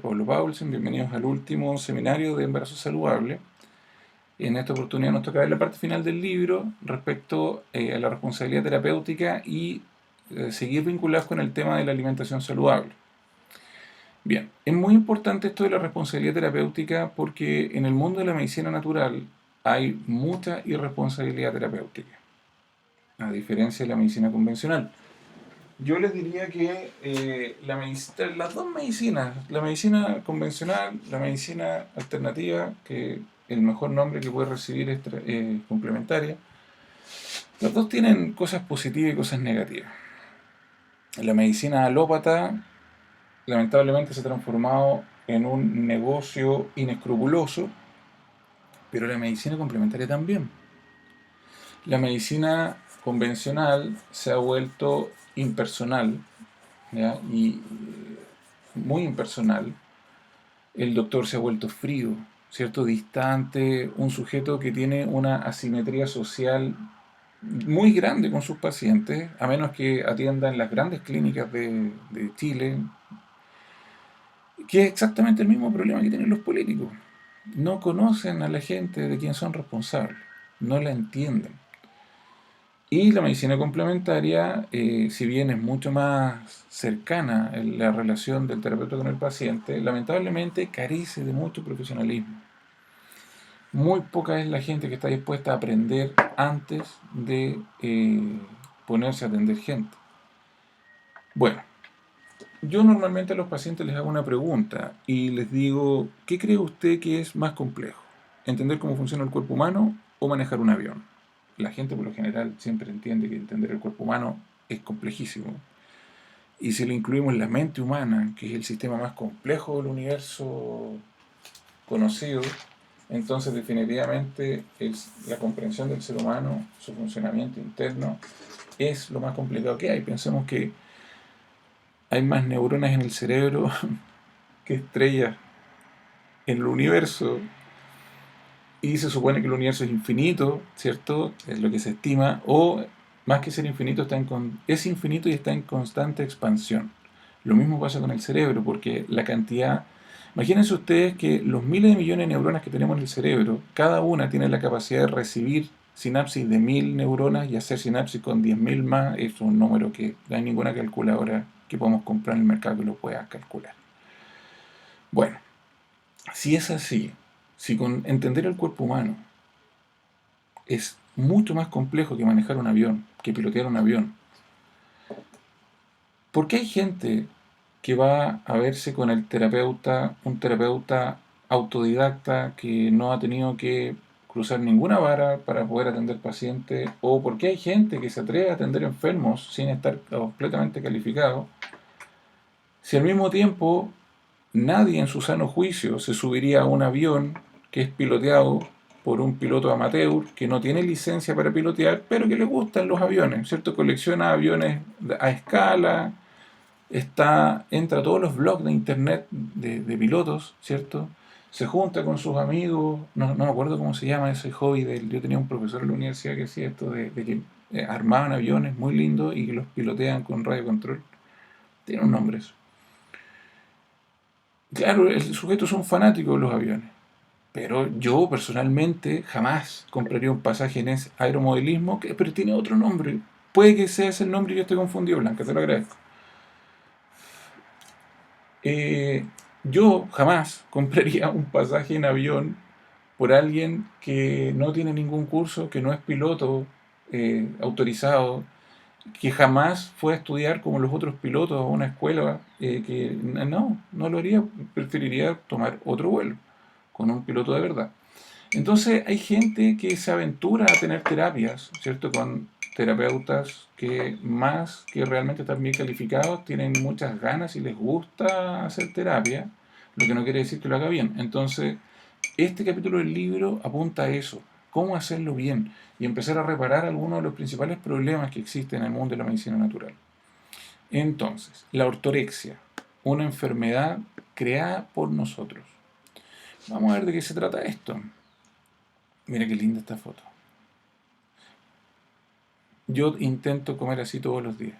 Pablo Paulsen, bienvenidos al último seminario de embarazo saludable. En esta oportunidad nos toca ver la parte final del libro respecto a la responsabilidad terapéutica y seguir vinculados con el tema de la alimentación saludable. Bien, es muy importante esto de la responsabilidad terapéutica porque en el mundo de la medicina natural hay mucha irresponsabilidad terapéutica, a diferencia de la medicina convencional. Yo les diría que las dos medicinas, la medicina convencional, la medicina alternativa, que el mejor nombre que puede recibir es complementaria, las dos tienen cosas positivas y cosas negativas. La medicina alópata lamentablemente se ha transformado en un negocio inescrupuloso, pero la medicina complementaria también. La medicina convencional se ha vuelto impersonal, ¿ya? Y muy impersonal. El doctor se ha vuelto frío, ¿cierto? Distante, un sujeto que tiene una asimetría social muy grande con sus pacientes, a menos que atienda en las grandes clínicas de Chile, que es exactamente el mismo problema que tienen los políticos. No conocen a la gente de quien son responsables, no la entienden. Y la medicina complementaria, si bien es mucho más cercana en la relación del terapeuta con el paciente, lamentablemente carece de mucho profesionalismo. Muy poca es la gente que está dispuesta a aprender antes de ponerse a atender gente. Bueno, yo normalmente a los pacientes les hago una pregunta y les digo, ¿qué cree usted que es más complejo? ¿Entender cómo funciona el cuerpo humano o manejar un avión? La gente por lo general siempre entiende que entender el cuerpo humano es complejísimo. Y si le incluimos la mente humana, que es el sistema más complejo del universo conocido, entonces definitivamente la comprensión del ser humano, su funcionamiento interno, es lo más complicado que hay. Pensemos que hay más neuronas en el cerebro que estrellas en el universo y se supone que el universo es infinito, ¿cierto? Es lo que se estima, o más que ser infinito, es infinito y está en constante expansión. Lo mismo pasa con el cerebro, porque la cantidad... Imagínense ustedes que los miles de millones de neuronas que tenemos en el cerebro, cada una tiene la capacidad de recibir sinapsis de 1000 neuronas y hacer sinapsis con 10.000 más. Es un número que no hay ninguna calculadora que podamos comprar en el mercado que lo pueda calcular. Bueno, si es así, si con entender el cuerpo humano es mucho más complejo que manejar un avión, que pilotear un avión, ¿por qué hay gente que va a verse con el terapeuta, un terapeuta autodidacta que no ha tenido que cruzar ninguna vara para poder atender pacientes? ¿O por qué hay gente que se atreve a atender enfermos sin estar completamente calificado? Si al mismo tiempo nadie en su sano juicio se subiría a un avión que es piloteado por un piloto amateur que no tiene licencia para pilotear, pero que le gustan los aviones, ¿cierto? Colecciona aviones a escala, entra a todos los blogs de internet de pilotos, ¿cierto? Se junta con sus amigos, no me acuerdo cómo se llama ese hobby yo tenía un profesor en la universidad que hacía esto de que armaban aviones muy lindos y que los pilotean con radio control. Tiene un nombre eso. Claro, el sujeto es un fanático de los aviones, pero yo personalmente jamás compraría un pasaje en ese aeromodelismo, pero tiene otro nombre. Puede que sea ese el nombre y yo esté confundido, Blanca, te lo agradezco. Eh, yo jamás compraría un pasaje en avión por alguien que no tiene ningún curso, que no es piloto autorizado, que jamás fue a estudiar como los otros pilotos a una escuela, que no lo haría, preferiría tomar otro vuelo con un piloto de verdad. Entonces hay gente que se aventura a tener terapias, ¿cierto? Con terapeutas que más que realmente están bien calificados, tienen muchas ganas y les gusta hacer terapia, lo que no quiere decir que lo haga bien. Entonces, este capítulo del libro apunta a eso, cómo hacerlo bien y empezar a reparar algunos de los principales problemas que existen en el mundo de la medicina natural. Entonces, la ortorexia, una enfermedad creada por nosotros. Vamos a ver de qué se trata esto. Mira qué linda esta foto. Yo intento comer así todos los días,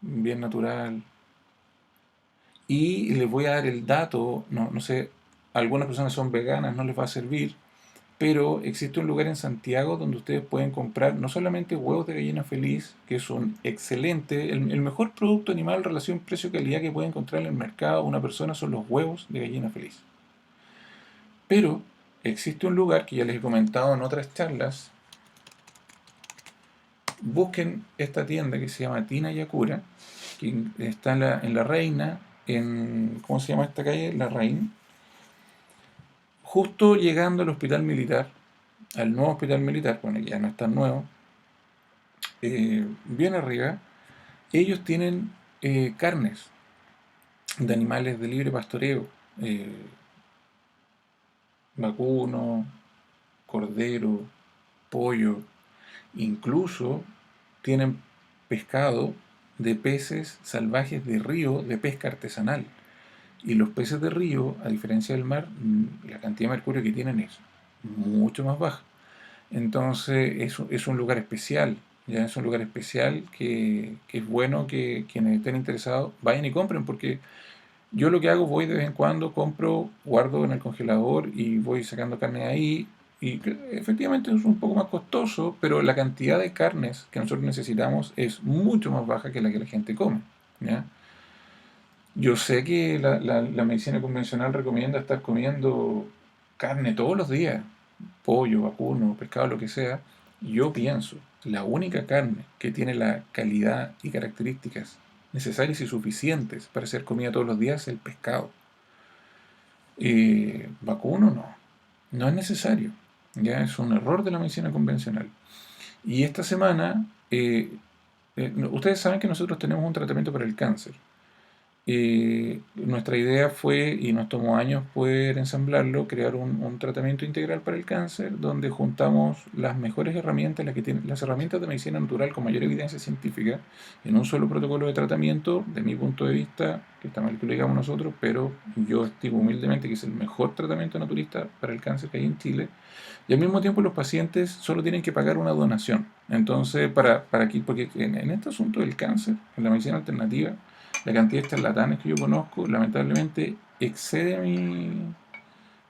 bien natural. Y les voy a dar el dato, no sé, algunas personas son veganas, no les va a servir, pero existe un lugar en Santiago donde ustedes pueden comprar no solamente huevos de gallina feliz, que son excelentes, el mejor producto animal relación precio-calidad que puede encontrar en el mercado una persona son los huevos de gallina feliz. Pero existe un lugar que ya les he comentado en otras charlas. Busquen esta tienda que se llama Tina Yakura, que está en la Reina, ¿cómo se llama esta calle? La Reina. Justo llegando al hospital militar, al nuevo hospital militar, bueno, que ya no es tan nuevo, bien arriba, ellos tienen carnes de animales de libre pastoreo, eh, vacuno, cordero, pollo, incluso tienen pescado de peces salvajes de río de pesca artesanal. Y los peces de río, a diferencia del mar, la cantidad de mercurio que tienen es mucho más baja. Entonces es un lugar especial, ya es un lugar especial que es bueno que quienes estén interesados vayan y compren, porque yo lo que hago, voy de vez en cuando, compro, guardo en el congelador y voy sacando carne de ahí. Y efectivamente es un poco más costoso, pero la cantidad de carnes que nosotros necesitamos es mucho más baja que la gente come. ¿Ya? Yo sé que la medicina convencional recomienda estar comiendo carne todos los días, pollo, vacuno, pescado, lo que sea. Yo pienso, la única carne que tiene la calidad y características necesarias y suficientes para ser comida todos los días es el pescado. Vacuno no es necesario. Ya es un error de la medicina convencional. Y esta semana, ustedes saben que nosotros tenemos un tratamiento para el cáncer. Nuestra idea fue, y nos tomó años poder ensamblarlo, crear un tratamiento integral para el cáncer, donde juntamos las mejores herramientas, las herramientas de medicina natural con mayor evidencia científica, en un solo protocolo de tratamiento, de mi punto de vista, que está mal que lo digamos nosotros, pero yo estimo humildemente que es el mejor tratamiento naturista para el cáncer que hay en Chile, y al mismo tiempo los pacientes solo tienen que pagar una donación. Entonces, para aquí, porque en este asunto del cáncer, en la medicina alternativa, la cantidad de charlatanes que yo conozco, lamentablemente, excede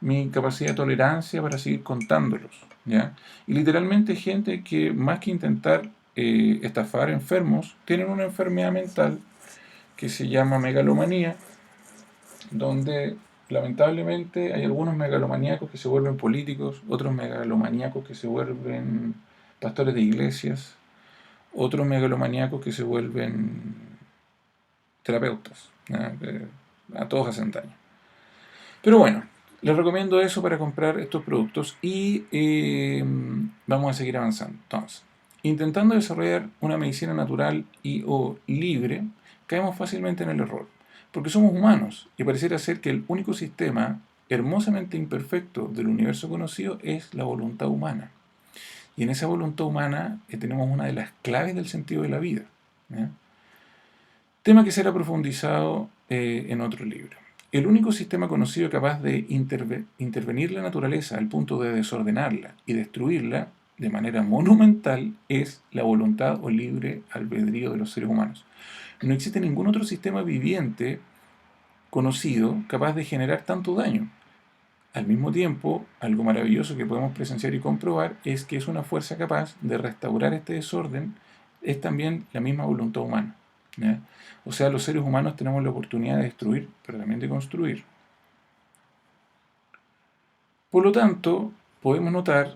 mi capacidad de tolerancia para seguir contándolos. ¿Ya? Y literalmente gente que más que intentar estafar enfermos, tienen una enfermedad mental que se llama megalomanía, donde lamentablemente hay algunos megalomaníacos que se vuelven políticos, otros megalomaníacos que se vuelven pastores de iglesias, otros megalomaníacos que se vuelven terapeutas. A todos hacen daño. Pero bueno, les recomiendo eso para comprar estos productos y vamos a seguir avanzando. Entonces, intentando desarrollar una medicina natural y o libre, caemos fácilmente en el error, porque somos humanos y pareciera ser que el único sistema hermosamente imperfecto del universo conocido es la voluntad humana. Y en esa voluntad humana tenemos una de las claves del sentido de la vida. ¿Ya? Tema que será profundizado en otro libro. El único sistema conocido capaz de intervenir la naturaleza al punto de desordenarla y destruirla de manera monumental es la voluntad o libre albedrío de los seres humanos. No existe ningún otro sistema viviente conocido capaz de generar tanto daño. Al mismo tiempo, algo maravilloso que podemos presenciar y comprobar es que es una fuerza capaz de restaurar este desorden, es también la misma voluntad humana. ¿Ya? O sea, los seres humanos tenemos la oportunidad de destruir, pero también de construir. Por lo tanto, podemos notar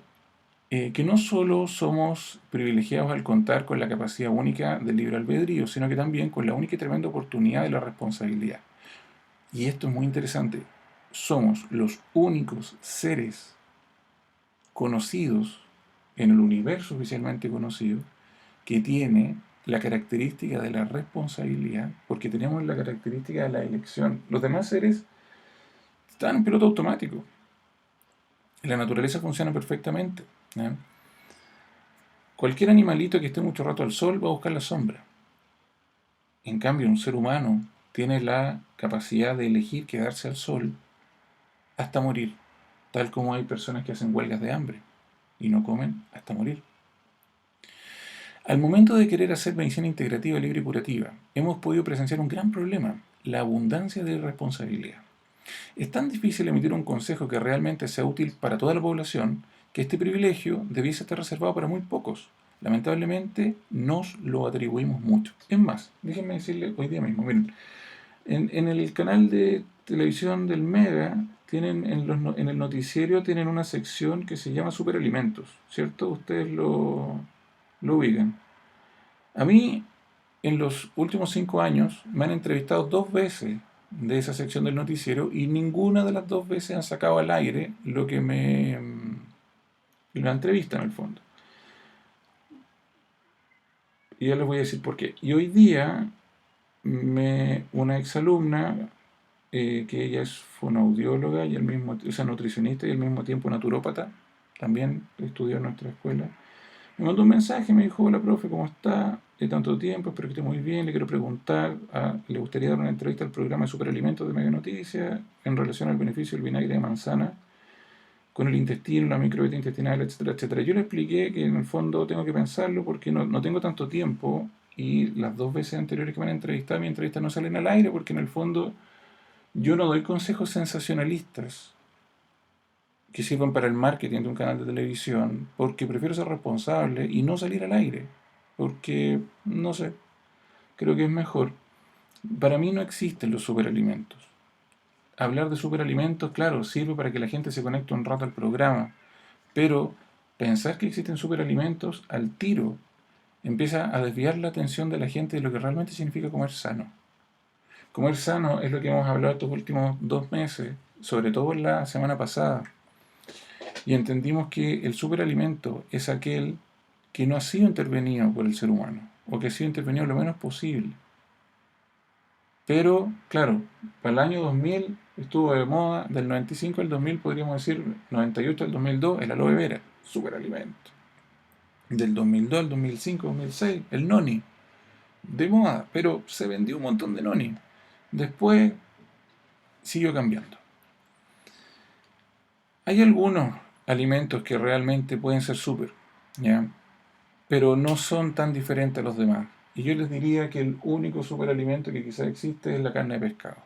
que no solo somos privilegiados al contar con la capacidad única del libre albedrío, sino que también con la única y tremenda oportunidad de la responsabilidad. Y esto es muy interesante. Somos los únicos seres conocidos en el universo oficialmente conocido que tiene la característica de la responsabilidad, porque tenemos la característica de la elección. Los demás seres están en piloto automático. La naturaleza funciona perfectamente. ¿Ya? Cualquier animalito que esté mucho rato al sol va a buscar la sombra. En cambio, un ser humano tiene la capacidad de elegir quedarse al sol hasta morir, tal como hay personas que hacen huelgas de hambre y no comen hasta morir. Al momento de querer hacer medicina integrativa, libre y curativa, hemos podido presenciar un gran problema. la abundancia de irresponsabilidad. Es tan difícil emitir un consejo que realmente sea útil para toda la población que este privilegio debiese estar reservado para muy pocos. Lamentablemente nos lo atribuimos mucho. Es más, déjenme decirle hoy día mismo, miren, en el canal de televisión del Mega, tienen en el noticiero tienen una sección que se llama Superalimentos, ¿cierto? Ustedes lo ubican. A mí, en los últimos 5 años, me han entrevistado 2 veces de esa sección del noticiero y ninguna de las 2 veces han sacado al aire lo que la entrevista en el fondo. Y ya les voy a decir por qué. Y hoy día, una exalumna, que ella es fonoaudióloga y o sea, nutricionista y al mismo tiempo naturópata, también estudió en nuestra escuela, me mandó un mensaje, me dijo: hola profe, ¿cómo está? De tanto tiempo, espero que esté muy bien, le quiero preguntar, ¿le gustaría dar una entrevista al programa de Superalimentos de Mega Noticias en relación al beneficio del vinagre de manzana con el intestino, la microbiota intestinal, etcétera, etcétera? Yo le expliqué que en el fondo tengo que pensarlo porque no tengo tanto tiempo y las 2 veces anteriores que me han entrevistado, mi entrevista no salen al aire porque en el fondo yo no doy consejos sensacionalistas que sirvan para el marketing de un canal de televisión, porque prefiero ser responsable y no salir al aire, porque, no sé, creo que es mejor. Para mí no existen los superalimentos. Hablar de superalimentos, claro, sirve para que la gente se conecte un rato al programa, pero pensar que existen superalimentos al tiro empieza a desviar la atención de la gente de lo que realmente significa comer sano. Comer sano es lo que hemos hablado estos últimos 2 meses, sobre todo en la semana pasada, y entendimos que el superalimento es aquel que no ha sido intervenido por el ser humano, o que ha sido intervenido lo menos posible. Pero, claro, para el año 2000 estuvo de moda, del 95 al 2000 podríamos decir, 98 al 2002, el aloe vera, superalimento. Del 2002 al 2005, 2006, el noni, de moda, pero se vendió un montón de noni. Después siguió cambiando. Hay algunos alimentos que realmente pueden ser súper, ¿ya? Pero no son tan diferentes a los demás. Y yo les diría que el único superalimento que quizás existe es la carne de pescado.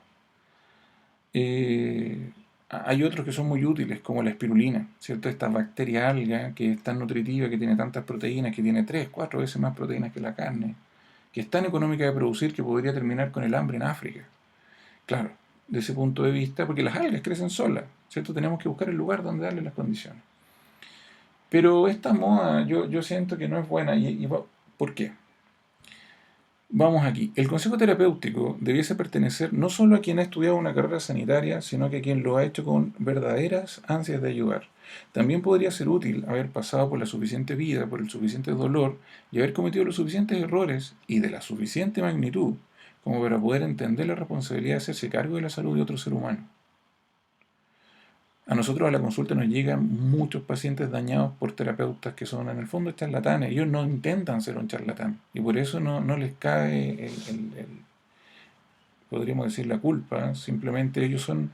Hay otros que son muy útiles, como la espirulina, ¿cierto? Esta bacteria alga que es tan nutritiva, que tiene tantas proteínas, que tiene 3, 4 veces más proteínas que la carne, que es tan económica de producir que podría terminar con el hambre en África. Claro, de ese punto de vista, porque las algas crecen solas, ¿cierto? Tenemos que buscar el lugar donde darle las condiciones. Pero esta moda yo siento que no es buena. ¿Por qué? Vamos aquí. El consejo terapéutico debiese pertenecer no solo a quien ha estudiado una carrera sanitaria, sino que a quien lo ha hecho con verdaderas ansias de ayudar. También podría ser útil haber pasado por la suficiente vida, por el suficiente dolor y haber cometido los suficientes errores y de la suficiente magnitud como para poder entender la responsabilidad de hacerse cargo de la salud de otro ser humano. A nosotros a la consulta nos llegan muchos pacientes dañados por terapeutas que son en el fondo charlatanes. Ellos no intentan ser un charlatán y por eso no les cae podríamos decir, la culpa. Simplemente ellos son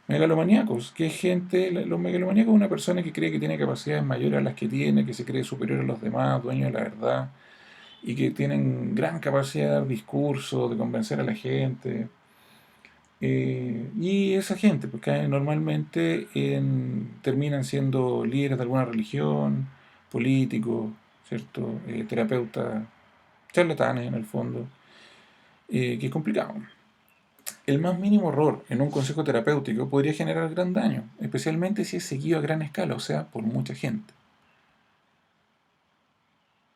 megalomaníacos. Que es gente, los megalomaníacos es una persona que cree que tiene capacidades mayores a las que tiene, que se cree superior a los demás, dueño de la verdad y que tienen gran capacidad de dar discursos, de convencer a la gente. Y esa gente, porque normalmente terminan siendo líderes de alguna religión, políticos, ¿cierto? Terapeutas, charlatanes en el fondo, que es complicado. El más mínimo error en un consejo terapéutico podría generar gran daño, especialmente si es seguido a gran escala, o sea, por mucha gente.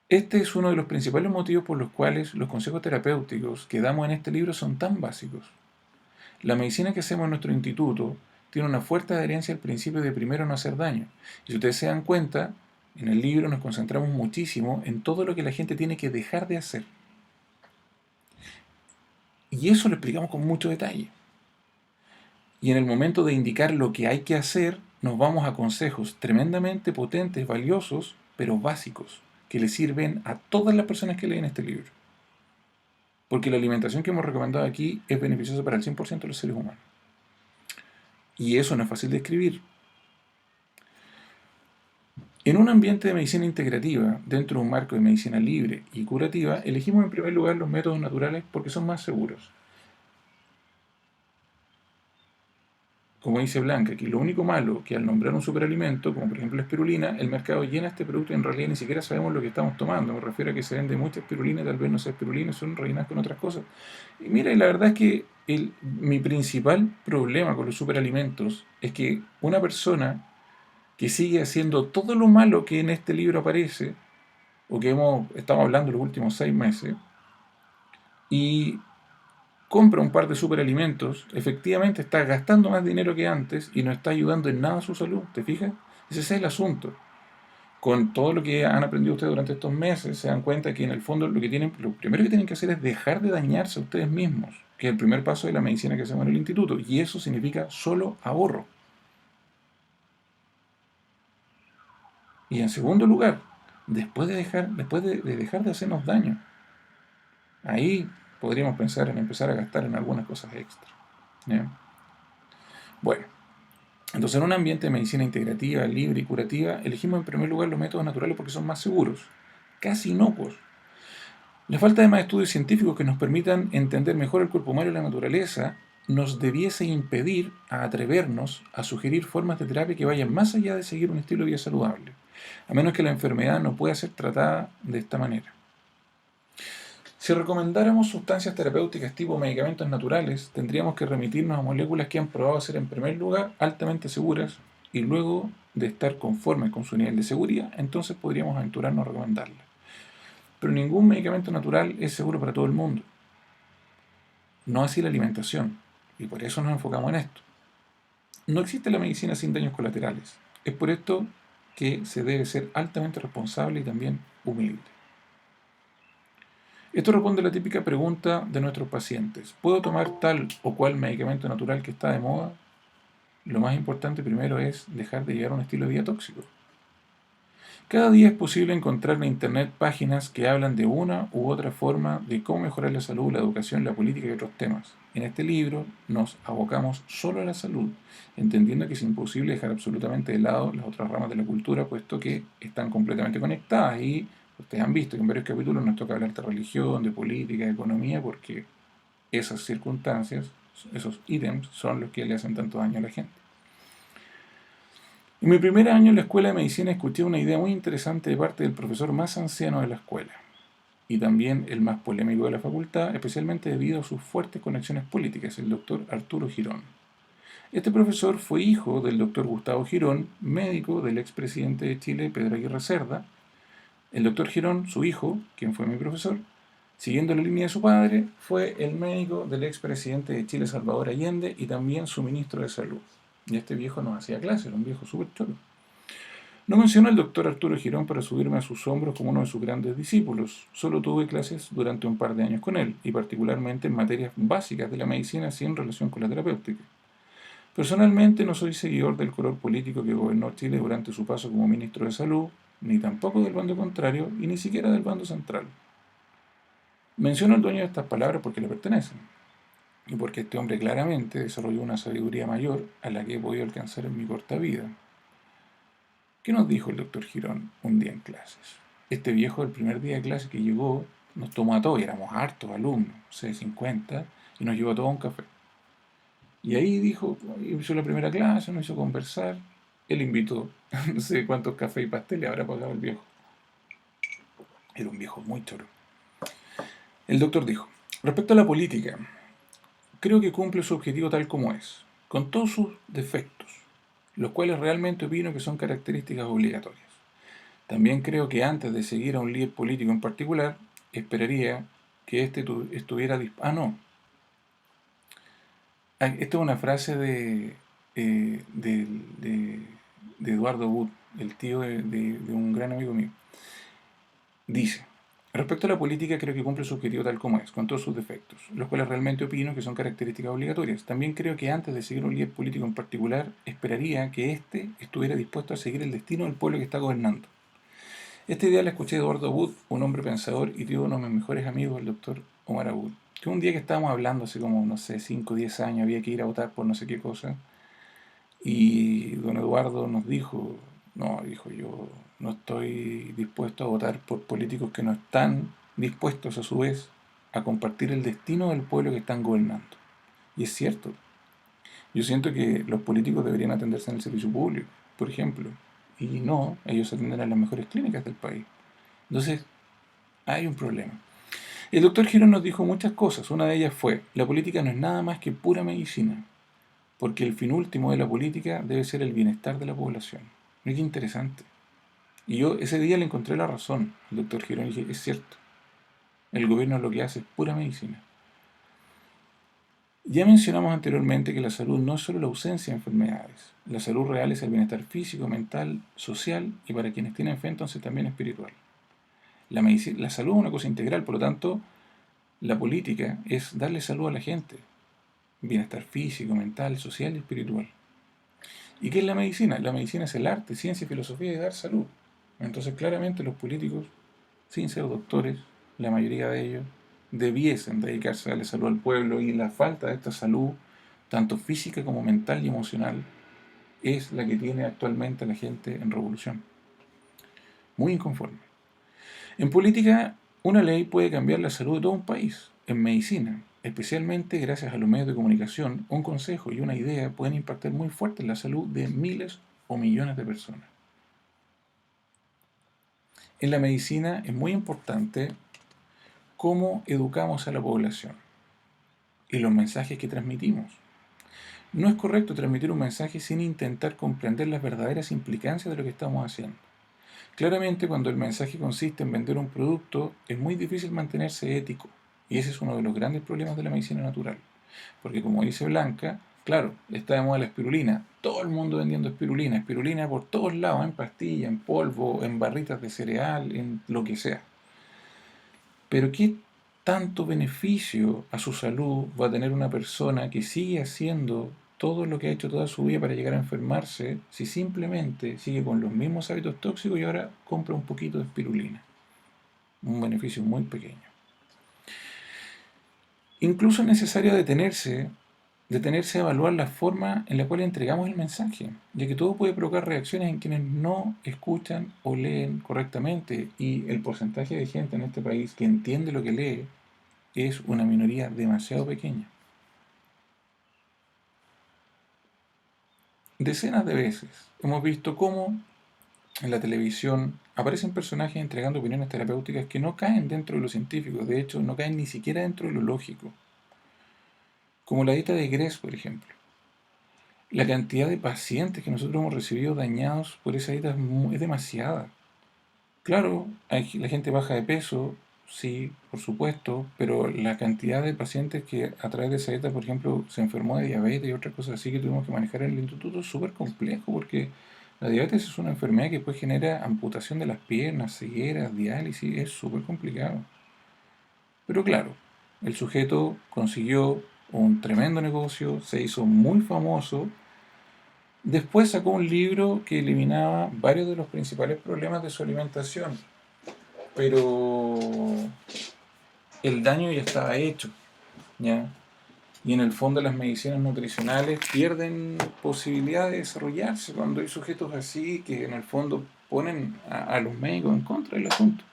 Este es uno de los principales motivos por los cuales los consejos terapéuticos que damos en este libro son tan básicos. La medicina que hacemos en nuestro instituto tiene una fuerte adherencia al principio de primero no hacer daño. Y si ustedes se dan cuenta, en el libro nos concentramos muchísimo en todo lo que la gente tiene que dejar de hacer. Y eso lo explicamos con mucho detalle. Y en el momento de indicar lo que hay que hacer, nos vamos a consejos tremendamente potentes, valiosos, pero básicos, que le sirven a todas las personas que leen este libro. Porque la alimentación que hemos recomendado aquí es beneficiosa para el 100% de los seres humanos. Y eso no es fácil de escribir. En un ambiente de medicina integrativa, dentro de un marco de medicina libre y curativa, elegimos en primer lugar los métodos naturales porque son más seguros. como dice Blanca, que lo único malo que al nombrar un superalimento, como por ejemplo la espirulina, el mercado llena este producto y en realidad ni siquiera sabemos lo que estamos tomando. Me refiero a que se vende mucha espirulina, tal vez no sea espirulina, son rellenadas con otras cosas. Y mira, y la verdad es que mi principal problema con los superalimentos es que una persona que sigue haciendo todo lo malo que en este libro aparece, o que estamos hablando los últimos 6 meses, y compra un par de superalimentos, efectivamente está gastando más dinero que antes y no está ayudando en nada a su salud, ¿te fijas? Ese es el asunto. Con todo lo que han aprendido ustedes durante estos meses, se dan cuenta que en el fondo lo primero que tienen que hacer es dejar de dañarse a ustedes mismos, que es el primer paso de la medicina que hacemos en el instituto, y eso significa solo ahorro. Y en segundo lugar, después de dejar de hacernos daño, ahí podríamos pensar en empezar a gastar en algunas cosas extra. ¿Ya? Bueno, entonces en un ambiente de medicina integrativa, libre y curativa, elegimos en primer lugar los métodos naturales porque son más seguros, casi inocuos. La falta de más estudios científicos que nos permitan entender mejor el cuerpo humano y la naturaleza nos debiese impedir a atrevernos a sugerir formas de terapia que vayan más allá de seguir un estilo de vida saludable, a menos que la enfermedad no pueda ser tratada de esta manera. Si recomendáramos sustancias terapéuticas tipo medicamentos naturales, tendríamos que remitirnos a moléculas que han probado ser en primer lugar altamente seguras y luego de estar conformes con su nivel de seguridad, entonces podríamos aventurarnos a recomendarlas. Pero ningún medicamento natural es seguro para todo el mundo. No así la alimentación, y por eso nos enfocamos en esto. No existe la medicina sin daños colaterales. Es por esto que se debe ser altamente responsable y también humilde. Esto responde a la típica pregunta de nuestros pacientes. ¿Puedo tomar tal o cual medicamento natural que está de moda? Lo más importante primero es dejar de llevar un estilo de vida tóxico. Cada día es posible encontrar en Internet páginas que hablan de una u otra forma de cómo mejorar la salud, la educación, la política y otros temas. En este libro nos abocamos solo a la salud, entendiendo que es imposible dejar absolutamente de lado las otras ramas de la cultura, puesto que están completamente conectadas y ustedes han visto que en varios capítulos nos toca hablar de religión, de política, de economía, porque esas circunstancias, esos ítems, son los que le hacen tanto daño a la gente. En mi primer año en la escuela de medicina escuché una idea muy interesante de parte del profesor más anciano de la escuela y también el más polémico de la facultad, especialmente debido a sus fuertes conexiones políticas, el doctor Arturo Girón. Este profesor fue hijo del doctor Gustavo Girón, médico del expresidente de Chile, Pedro Aguirre Cerda. El doctor Girón, su hijo, quien fue mi profesor, siguiendo la línea de su padre, fue el médico del expresidente de Chile, Salvador Allende, y también su ministro de Salud. Y este viejo nos hacía clase, era un viejo súper choro. No menciono al doctor Arturo Girón para subirme a sus hombros como uno de sus grandes discípulos. Solo tuve clases durante un par de años con él, y particularmente en materias básicas de la medicina sin relación con la terapéutica. Personalmente no soy seguidor del color político que gobernó Chile durante su paso como ministro de Salud, ni tampoco del bando contrario, y ni siquiera del bando central. Menciono al dueño de estas palabras porque le pertenecen, y porque este hombre claramente desarrolló una sabiduría mayor a la que he podido alcanzar en mi corta vida. ¿Qué nos dijo el doctor Girón un día en clases? Este viejo, el primer día de clase que llegó, nos tomó a todos, y éramos hartos alumnos, 50, y nos llevó a todos a un café. Y ahí dijo, hizo la primera clase, nos hizo conversar, él invitó, no sé cuántos cafés y pasteles habrá pagado el viejo. Era un viejo muy choro. El doctor dijo, respecto a la política, creo que cumple su objetivo tal como es, con todos sus defectos, los cuales realmente opino que son características obligatorias. También creo que antes de seguir a un líder político en particular, esperaría que éste estuviera dispuesto. No. Esta es una frase de Eduardo Wood, el tío de un gran amigo mío. Dice, respecto a la política creo que cumple su objetivo tal como es, con todos sus defectos, los cuales realmente opino que son características obligatorias. También creo que antes de seguir a un líder político en particular, esperaría que éste estuviera dispuesto a seguir el destino del pueblo que está gobernando. Esta idea la escuché de Eduardo Wood, un hombre pensador y tío de uno de mis mejores amigos, el doctor Omar Abud. Que un día que estábamos hablando, hace como, no sé, 5 o 10 años, había que ir a votar por no sé qué cosa, y don Eduardo nos dijo, no, dijo, yo no estoy dispuesto a votar por políticos que no están dispuestos a su vez a compartir el destino del pueblo que están gobernando. Y es cierto, Yo siento que los políticos deberían atenderse en el servicio público, por ejemplo, y no, ellos se atienden en las mejores clínicas del país. Entonces, hay un problema. El doctor Girón nos dijo muchas cosas. Una de ellas fue, la política no es nada más que pura medicina, porque el fin último de la política debe ser el bienestar de la población. Mira qué interesante. Y yo ese día le encontré la razón al doctor Girón y dije, es cierto, el gobierno lo que hace es pura medicina. Ya mencionamos anteriormente que la salud no es solo la ausencia de enfermedades. La salud real es el bienestar físico, mental, social y para quienes tienen fe entonces también espiritual. La salud es una cosa integral, por lo tanto, la política es darle salud a la gente. Bienestar físico, mental, social y espiritual. ¿Y qué es la medicina? La medicina es el arte, ciencia y filosofía de dar salud. Entonces claramente los políticos, sin ser doctores, la mayoría de ellos, debiesen dedicarse a darle salud al pueblo y la falta de esta salud, tanto física como mental y emocional, es la que tiene actualmente la gente en revolución. Muy inconforme. En política, una ley puede cambiar la salud de todo un país. En medicina, especialmente gracias a los medios de comunicación, un consejo y una idea pueden impactar muy fuerte en la salud de miles o millones de personas. En la medicina es muy importante cómo educamos a la población y los mensajes que transmitimos. No es correcto transmitir un mensaje sin intentar comprender las verdaderas implicancias de lo que estamos haciendo. Claramente, cuando el mensaje consiste en vender un producto, es muy difícil mantenerse ético, y ese es uno de los grandes problemas de la medicina natural. Porque como dice Blanca, claro, está de moda la espirulina, todo el mundo vendiendo espirulina, espirulina por todos lados, en pastilla, en polvo, en barritas de cereal, en lo que sea. Pero ¿qué tanto beneficio a su salud va a tener una persona que sigue haciendo todo lo que ha hecho toda su vida para llegar a enfermarse si simplemente sigue con los mismos hábitos tóxicos y ahora compra un poquito de espirulina? Un beneficio muy pequeño. Incluso es necesario detenerse a evaluar la forma en la cual entregamos el mensaje, ya que todo puede provocar reacciones en quienes no escuchan o leen correctamente, y el porcentaje de gente en este país que entiende lo que lee es una minoría demasiado pequeña. Decenas de veces hemos visto cómo en la televisión aparecen personajes entregando opiniones terapéuticas que no caen dentro de lo científico, de hecho no caen ni siquiera dentro de lo lógico, como la dieta de Gress, por ejemplo. La cantidad de pacientes que nosotros hemos recibido dañados por esa dieta es demasiada. Claro, la gente baja de peso, sí, por supuesto, pero la cantidad de pacientes que a través de esa dieta, por ejemplo, se enfermó de diabetes y otras cosas así que tuvimos que manejar en el instituto es súper complejo porque la diabetes es una enfermedad que después genera amputación de las piernas, cegueras, diálisis, es súper complicado. Pero claro, el sujeto consiguió un tremendo negocio, se hizo muy famoso. Después sacó un libro que eliminaba varios de los principales problemas de su alimentación, pero el daño ya estaba hecho, ¿ya? Y en el fondo las medicinas nutricionales pierden posibilidad de desarrollarse cuando hay sujetos así que en el fondo ponen a los médicos en contra del asunto.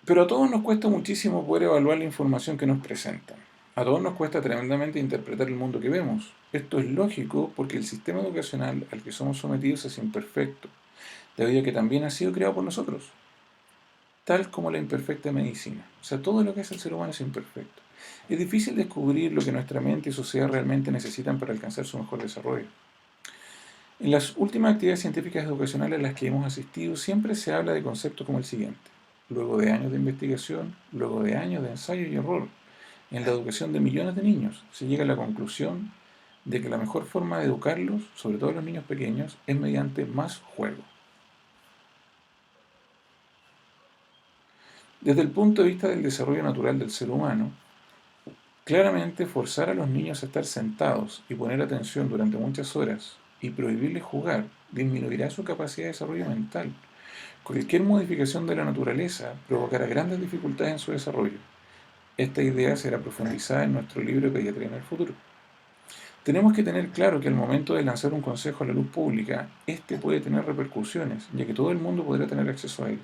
Pero a todos nos cuesta muchísimo poder evaluar la información que nos presentan. A todos nos cuesta tremendamente interpretar el mundo que vemos. Esto es lógico porque el sistema educacional al que somos sometidos es imperfecto, debido a que también ha sido creado por nosotros, tal como la imperfecta medicina. O sea, todo lo que hace el ser humano es imperfecto. Es difícil descubrir lo que nuestra mente y sociedad realmente necesitan para alcanzar su mejor desarrollo. En las últimas actividades científicas educacionales a las que hemos asistido siempre se habla de conceptos como el siguiente. Luego de años de investigación, luego de años de ensayo y error, en la educación de millones de niños, se llega a la conclusión de que la mejor forma de educarlos, sobre todo los niños pequeños, es mediante más juego. Desde el punto de vista del desarrollo natural del ser humano, claramente forzar a los niños a estar sentados y poner atención durante muchas horas y prohibirles jugar disminuirá su capacidad de desarrollo mental. Cualquier modificación de la naturaleza provocará grandes dificultades en su desarrollo. Esta idea será profundizada en nuestro libro de Pediatría en el futuro. Tenemos que tener claro que al momento de lanzar un consejo a la luz pública, este puede tener repercusiones, ya que todo el mundo podrá tener acceso a él.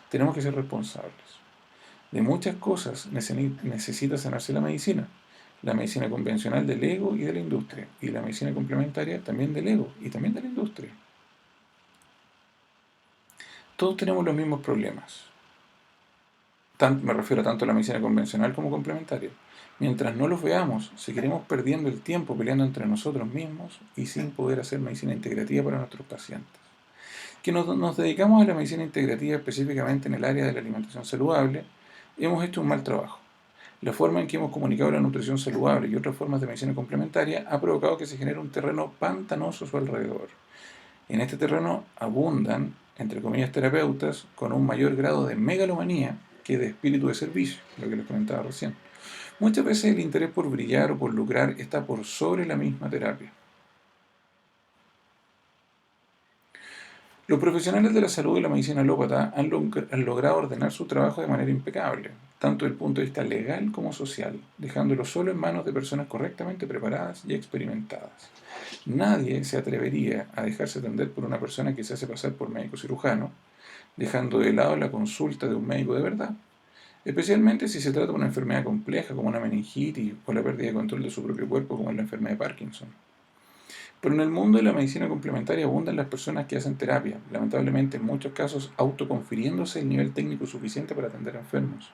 Tenemos que ser responsables. De muchas cosas necesita sanarse la medicina. La medicina convencional del ego y de la industria. Y la medicina complementaria también del ego y también de la industria. Todos tenemos los mismos problemas. Me refiero tanto a la medicina convencional como complementaria. Mientras no los veamos, seguiremos perdiendo el tiempo peleando entre nosotros mismos y sin poder hacer medicina integrativa para nuestros pacientes. Que nos dedicamos a la medicina integrativa específicamente en el área de la alimentación saludable, hemos hecho un mal trabajo. La forma en que hemos comunicado la nutrición saludable y otras formas de medicina complementaria ha provocado que se genere un terreno pantanoso a su alrededor. En este terreno abundan, entre comillas, terapeutas con un mayor grado de megalomanía que de espíritu de servicio, lo que les comentaba recién. Muchas veces el interés por brillar o por lucrar está por sobre la misma terapia. Los profesionales de la salud y la medicina alópata han logrado ordenar su trabajo de manera impecable, tanto desde el punto de vista legal como social, dejándolo solo en manos de personas correctamente preparadas y experimentadas. Nadie se atrevería a dejarse atender por una persona que se hace pasar por médico cirujano, dejando de lado la consulta de un médico de verdad, especialmente si se trata de una enfermedad compleja como una meningitis o la pérdida de control de su propio cuerpo como en la enfermedad de Parkinson. Pero en el mundo de la medicina complementaria abundan las personas que hacen terapia, lamentablemente en muchos casos autoconfiriéndose el nivel técnico suficiente para atender a enfermos.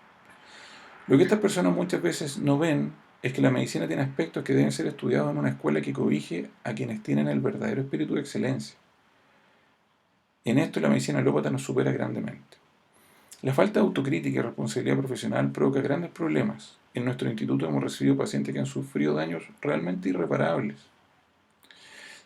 Lo que estas personas muchas veces no ven es que la medicina tiene aspectos que deben ser estudiados en una escuela que cobije a quienes tienen el verdadero espíritu de excelencia. En esto la medicina alópata nos supera grandemente. La falta de autocrítica y responsabilidad profesional provoca grandes problemas. En nuestro instituto hemos recibido pacientes que han sufrido daños realmente irreparables.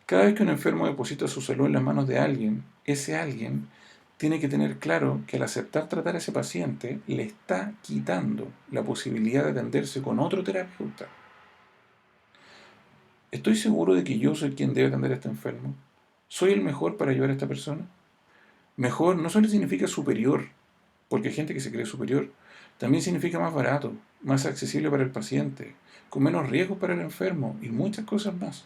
Cada vez que un enfermo deposita su salud en las manos de alguien, ese alguien tiene que tener claro que al aceptar tratar a ese paciente le está quitando la posibilidad de atenderse con otro terapeuta. ¿Estoy seguro de que yo soy quien debe atender a este enfermo? ¿Soy el mejor para ayudar a esta persona? Mejor no solo significa superior, porque hay gente que se cree superior, también significa más barato, más accesible para el paciente, con menos riesgos para el enfermo y muchas cosas más.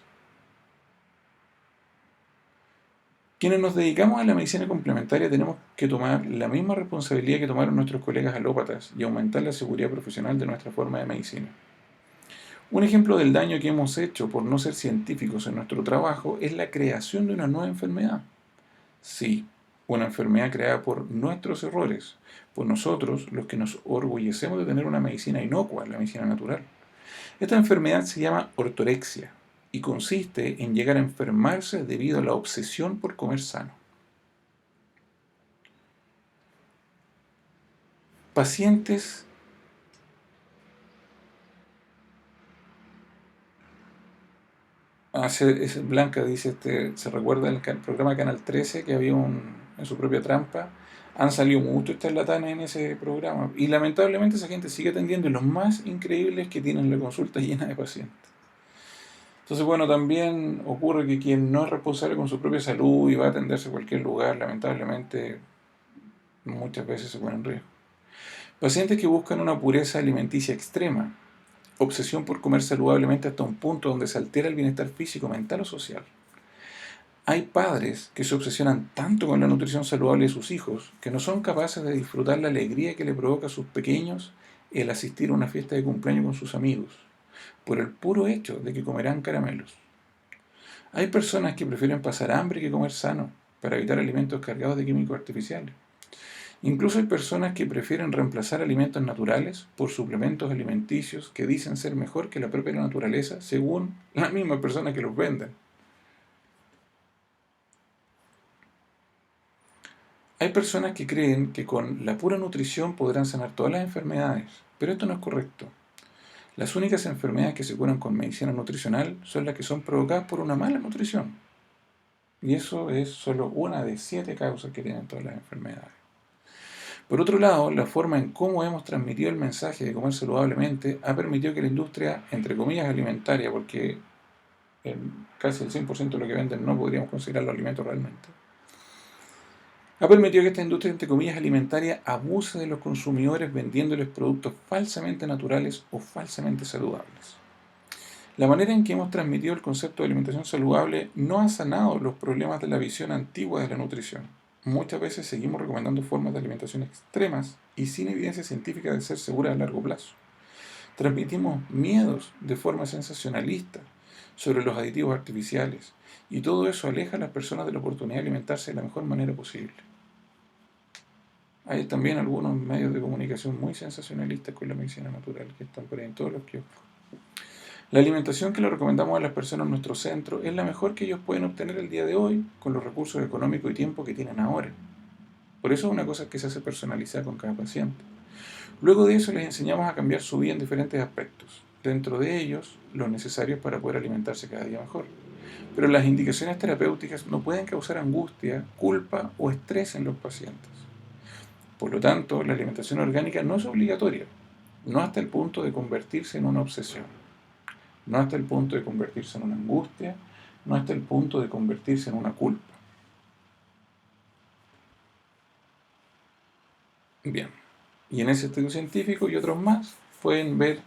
Quienes nos dedicamos a la medicina complementaria tenemos que tomar la misma responsabilidad que tomaron nuestros colegas alópatas y aumentar la seguridad profesional de nuestra forma de medicina. Un ejemplo del daño que hemos hecho por no ser científicos en nuestro trabajo es la creación de una nueva enfermedad. Sí, una enfermedad creada por nuestros errores, por nosotros los que nos orgullecemos de tener una medicina inocua, la medicina natural. Esta enfermedad se llama ortorexia y consiste en llegar a enfermarse debido a la obsesión por comer sano. Pacientes Blanca dice, se recuerda el programa de Canal 13 que había en su propia trampa, han salido muchos charlatanes en ese programa y lamentablemente esa gente sigue atendiendo y lo más increíble es que tienen la consulta llena de pacientes. Entonces, bueno, también ocurre que quien no es responsable con su propia salud y va a atenderse a cualquier lugar, lamentablemente muchas veces se pone en riesgo. Pacientes que buscan una pureza alimenticia extrema, obsesión por comer saludablemente hasta un punto donde se altera el bienestar físico, mental o social. Hay padres que se obsesionan tanto con la nutrición saludable de sus hijos que no son capaces de disfrutar la alegría que le provoca a sus pequeños el asistir a una fiesta de cumpleaños con sus amigos, por el puro hecho de que comerán caramelos. Hay personas que prefieren pasar hambre que comer sano para evitar alimentos cargados de químicos artificiales. Incluso hay personas que prefieren reemplazar alimentos naturales por suplementos alimenticios que dicen ser mejor que la propia naturaleza según las mismas personas que los venden. Hay personas que creen que con la pura nutrición podrán sanar todas las enfermedades, pero esto no es correcto. Las únicas enfermedades que se curan con medicina nutricional son las que son provocadas por una mala nutrición. Y eso es solo una de 7 causas que tienen todas las enfermedades. Por otro lado, la forma en cómo hemos transmitido el mensaje de comer saludablemente ha permitido que la industria, entre comillas, alimentaria, porque casi el 100% de lo que venden no podríamos considerarlo alimentos realmente, ha permitido que esta industria, entre comillas, alimentaria abuse de los consumidores vendiéndoles productos falsamente naturales o falsamente saludables. La manera en que hemos transmitido el concepto de alimentación saludable no ha sanado los problemas de la visión antigua de la nutrición. muchas veces seguimos recomendando formas de alimentación extremas y sin evidencia científica de ser seguras a largo plazo. Transmitimos miedos de forma sensacionalista sobre los aditivos artificiales y todo eso aleja a las personas de la oportunidad de alimentarse de la mejor manera posible. Hay también algunos medios de comunicación muy sensacionalistas con la medicina natural que están por ahí en todos los kioscos. La alimentación que le recomendamos a las personas en nuestro centro es la mejor que ellos pueden obtener el día de hoy con los recursos económicos y tiempo que tienen ahora. Por eso es una cosa que se hace personalizada con cada paciente. Luego de eso les enseñamos a cambiar su vida en diferentes aspectos, dentro de ellos los necesarios para poder alimentarse cada día mejor. Pero las indicaciones terapéuticas no pueden causar angustia, culpa o estrés en los pacientes. Por lo tanto, la alimentación orgánica no es obligatoria, no hasta el punto de convertirse en una obsesión, no hasta el punto de convertirse en una angustia, no hasta el punto de convertirse en una culpa. Bien, y en ese estudio científico y otros más pueden ver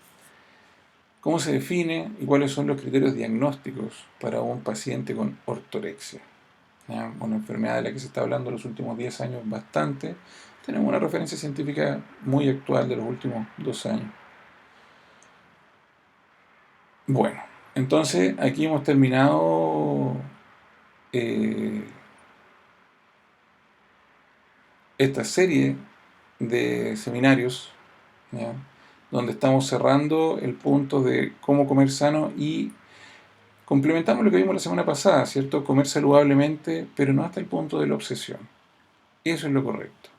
cómo se define y cuáles son los criterios diagnósticos para un paciente con ortorexia. ¿Ya? Una enfermedad de la que se está hablando en los últimos 10 años bastante. Tenemos una referencia científica muy actual de los últimos 2 años. Bueno, entonces aquí hemos terminado eh, esta serie de seminarios, ¿ya? Donde estamos cerrando el punto de cómo comer sano y complementamos lo que vimos la semana pasada, ¿cierto? Comer saludablemente, pero no hasta el punto de la obsesión. Eso es lo correcto.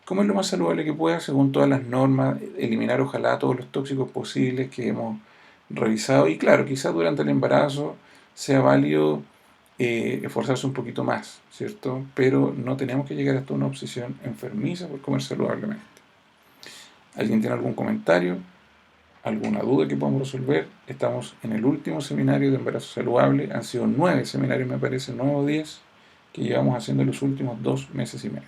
Comer lo más saludable que pueda según todas las normas, eliminar ojalá todos los tóxicos posibles que hemos revisado. Y claro, quizás durante el embarazo sea válido esforzarse un poquito más, ¿cierto? Pero no tenemos que llegar hasta una obsesión enfermiza por comer saludablemente. ¿Alguien tiene algún comentario? ¿Alguna duda que podamos resolver? Estamos en el último seminario de embarazo saludable. Han sido 9 seminarios, me parece, 9 o 10, que llevamos haciendo en los últimos 2 meses y medio.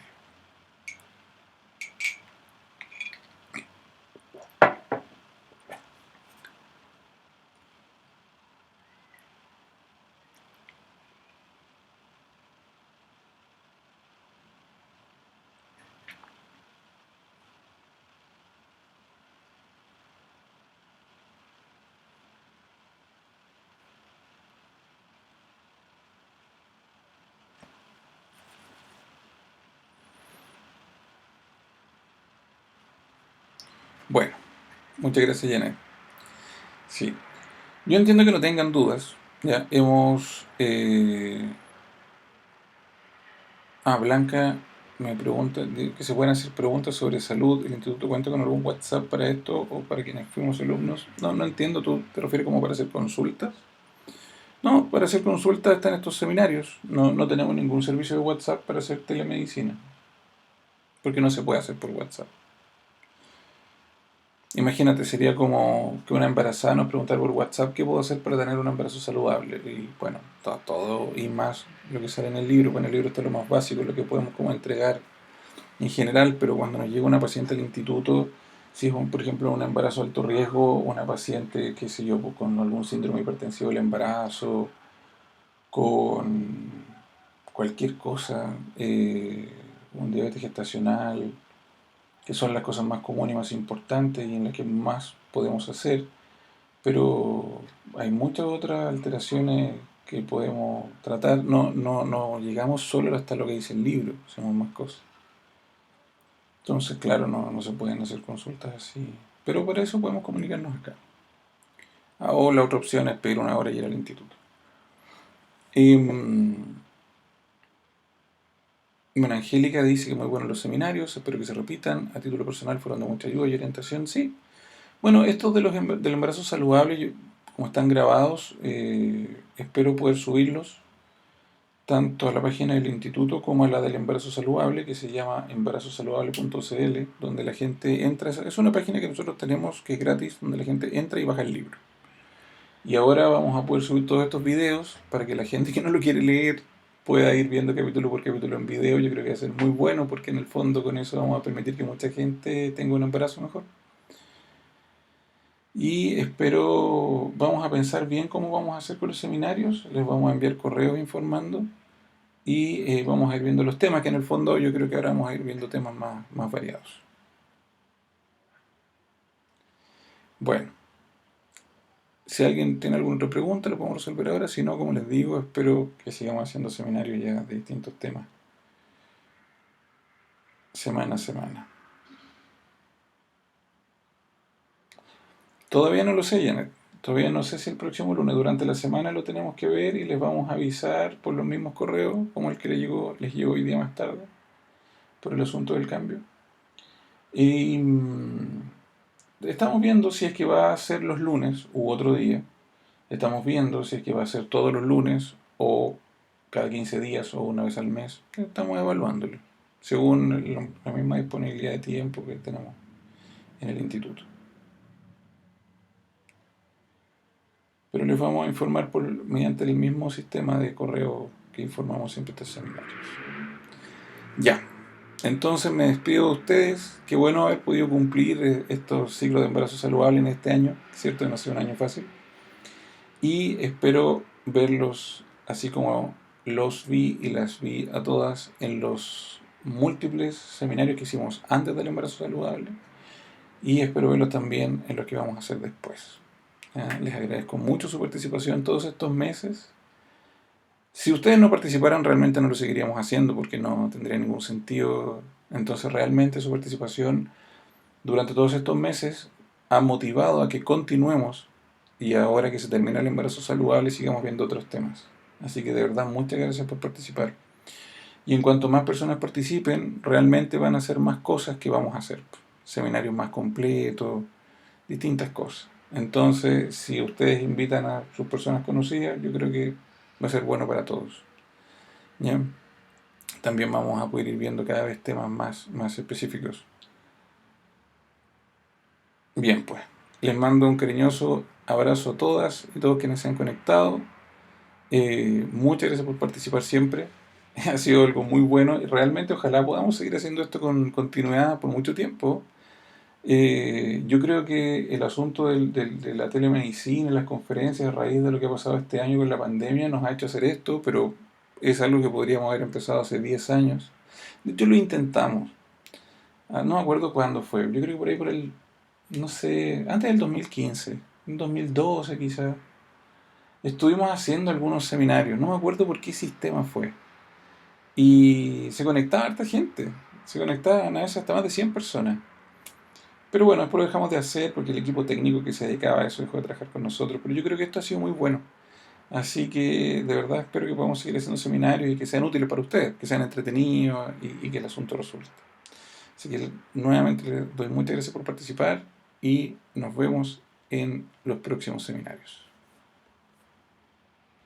Bueno, muchas gracias, Janet. Sí, yo entiendo que no tengan dudas. Ya hemos... Blanca me pregunta que se pueden hacer preguntas sobre salud. ¿El instituto cuenta con algún WhatsApp para esto o para quienes fuimos alumnos? No, no entiendo. ¿Tú te refieres como para hacer consultas? No, para hacer consultas están estos seminarios. No, no tenemos ningún servicio de WhatsApp para hacer telemedicina, porque no se puede hacer por WhatsApp. Imagínate, sería como que una embarazada nos preguntara por WhatsApp qué puedo hacer para tener un embarazo saludable. Y bueno, todo y más lo que sale en el libro. Pues en el libro está lo más básico, lo que podemos como entregar en general, pero cuando nos llega una paciente al instituto, si es por ejemplo un embarazo de alto riesgo, una paciente, qué sé yo, pues, con algún síndrome hipertensivo del embarazo, con cualquier cosa, un diabetes gestacional, que son las cosas más comunes y más importantes y en las que más podemos hacer, pero hay muchas otras alteraciones que podemos tratar. No llegamos solo hasta lo que dice el libro, hacemos más cosas. Entonces, claro, no se pueden hacer consultas así. Pero por eso podemos comunicarnos acá. O la otra opción es pedir una hora y ir al instituto. Bueno, Angélica dice que muy buenos los seminarios, espero que se repitan. A título personal fueron de mucha ayuda y orientación, sí. Bueno, estos del embarazo saludable, como están grabados, espero poder subirlos tanto a la página del instituto como a la del embarazo saludable, que se llama embarazosaludable.cl, donde la gente entra. Es una página que nosotros tenemos que es gratis, donde la gente entra y baja el libro. Y ahora vamos a poder subir todos estos videos para que la gente que no lo quiere leer pueda ir viendo capítulo por capítulo en video. Yo creo que va a ser muy bueno porque en el fondo con eso vamos a permitir que mucha gente tenga un embarazo mejor. Y espero, vamos a pensar bien cómo vamos a hacer con los seminarios. Les vamos a enviar correos informando. y vamos a ir viendo los temas, que en el fondo yo creo que ahora vamos a ir viendo temas más variados. Bueno, si alguien tiene alguna otra pregunta, lo podemos resolver ahora. Si no, como les digo, espero que sigamos haciendo seminarios ya de distintos temas, semana a semana. Todavía no lo sé, Janet. Todavía no sé si el próximo lunes, durante la semana, lo tenemos que ver y les vamos a avisar por los mismos correos, como el que les llegó hoy día más tarde, por el asunto del cambio. Y estamos viendo si es que va a ser los lunes u otro día. Estamos viendo si es que va a ser todos los lunes o cada 15 días o una vez al mes. Estamos evaluándolo, según la misma disponibilidad de tiempo que tenemos en el instituto. Pero les vamos a informar mediante el mismo sistema de correo que informamos siempre estos seminarios. Ya, entonces me despido de ustedes. Qué bueno haber podido cumplir estos ciclos de embarazo saludable en este año, ¿cierto? No ha sido un año fácil. Y espero verlos así como los vi y las vi a todas en los múltiples seminarios que hicimos antes del embarazo saludable. Y espero verlos también en los que vamos a hacer después. Les agradezco mucho su participación todos estos meses. Si ustedes no participaran, realmente no lo seguiríamos haciendo porque no tendría ningún sentido. Entonces, realmente su participación durante todos estos meses ha motivado a que continuemos y ahora que se termina el embarazo saludable sigamos viendo otros temas. Así que de verdad, muchas gracias por participar. Y en cuanto más personas participen, realmente van a hacer más cosas que vamos a hacer. Seminarios más completos, distintas cosas. Entonces, si ustedes invitan a sus personas conocidas, yo creo que va a ser bueno para todos. ¿Ya? También vamos a poder ir viendo cada vez temas más específicos. Bien, pues, les mando un cariñoso abrazo a todas y todos quienes se han conectado. Muchas gracias por participar siempre. Ha sido algo muy bueno y realmente ojalá podamos seguir haciendo esto con continuidad por mucho tiempo. Yo creo que el asunto de la telemedicina, las conferencias, a raíz de lo que ha pasado este año con la pandemia, nos ha hecho hacer esto, pero es algo que podríamos haber empezado hace 10 años. De hecho, lo intentamos. No me acuerdo cuándo fue. Yo creo que por ahí no sé, antes del 2015, en 2012 quizás. Estuvimos haciendo algunos seminarios, no me acuerdo por qué sistema fue. Y se conectaba harta gente. Se conectaban a veces hasta más de 100 personas. Pero bueno, después lo dejamos de hacer porque el equipo técnico que se dedicaba a eso dejó de trabajar con nosotros. Pero yo creo que esto ha sido muy bueno. Así que de verdad espero que podamos seguir haciendo seminarios y que sean útiles para ustedes, que sean entretenidos y que el asunto resulte. Así que nuevamente les doy muchas gracias por participar y nos vemos en los próximos seminarios.